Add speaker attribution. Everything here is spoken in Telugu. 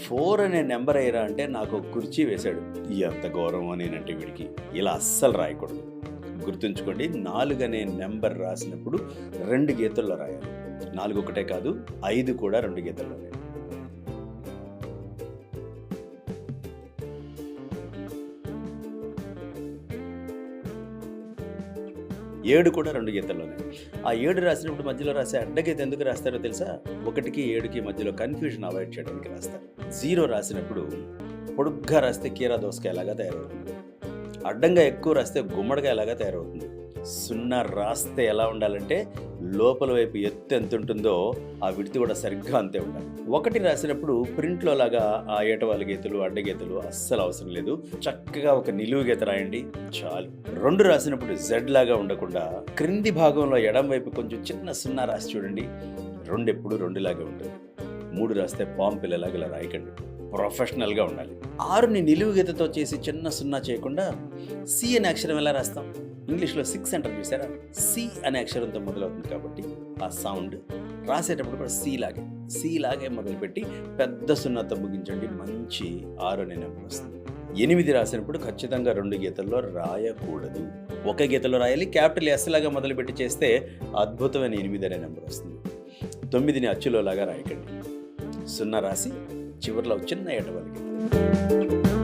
Speaker 1: 4 అనే నెంబర్ అయ్యరా అంటే నాకు ఒక కుర్చీ వేశాడు. ఎంత గౌరవం నేనంటే వీడికి. ఇలా అస్సలు రాయకూడదు. గుర్తుంచుకోండి, 4 అనే నెంబర్ రాసినప్పుడు 2 గీతల్లో రాయాలి. 4 ఒకటే కాదు, 5 కూడా 2 గీతల్లోనే. 7 కూడా 2 గీతల్లోనే. ఆ 7 రాసినప్పుడు మధ్యలో రాసే అడ్డగీత ఎందుకు రాస్తారో తెలుసా? 1కి 7కి మధ్యలో కన్ఫ్యూజన్ అవాయిడ్ చేయడానికి రాస్తారు. 0 రాసినప్పుడు పొడుగ్గా రాస్తే కీరా దోసకాయ లాగా తయారవుతుంది. అడ్డంగా ఎక్కువ రాస్తే గుమ్మడికాయ లాగా తయారవుతుంది. 0 రాస్తే ఎలా ఉండాలంటే లోపల వైపు ఎత్తు ఎంత ఉంటుందో ఆ విడత కూడా సరిగ్గా అంతే ఉండాలి. 1 రాసినప్పుడు ప్రింట్లో లాగా ఆ ఏటవాళ్ళ గీతలు అడ్డగీతలు అస్సలు అవసరం లేదు. చక్కగా ఒక నిలువు గీత రాయండి చాలు. 2 రాసినప్పుడు జెడ్ లాగా ఉండకుండా క్రింది భాగంలో ఎడం వైపు కొంచెం చిన్న 0 రాసి చూడండి. 2 ఎప్పుడు 2 లాగే ఉంటుంది. 3 రాస్తే పాము పిల్లలాగా ఇలా రాయకండి. ప్రొఫెషనల్గా ఉండాలి. 6ని నిలువు గీతతో చేసి చిన్న 0 చేయకుండా సి అనే అక్షరం ఎలా రాస్తాం? ఇంగ్లీష్లో 6 అంటారు చూసారా? సి అనే అక్షరంతో మొదలవుతుంది కాబట్టి ఆ సౌండ్ రాసేటప్పుడు కూడా సి లాగే మొదలుపెట్టి పెద్ద 0తో ముగించండి. మంచి 6 అనే నెంబర్ వస్తుంది. 8 రాసినప్పుడు ఖచ్చితంగా 2 గీతల్లో రాయకూడదు. ఒక గీతలో రాయాలి. క్యాపిటల్ ఎస్ లాగా మొదలుపెట్టి చేస్తే అద్భుతమైన 8 అనే నెంబర్ వస్తుంది. 9ని అచ్చులో లాగా రాయకండి. 0 రాసి చివరిలో చిన్న ఏటవాళ్ళ గీత.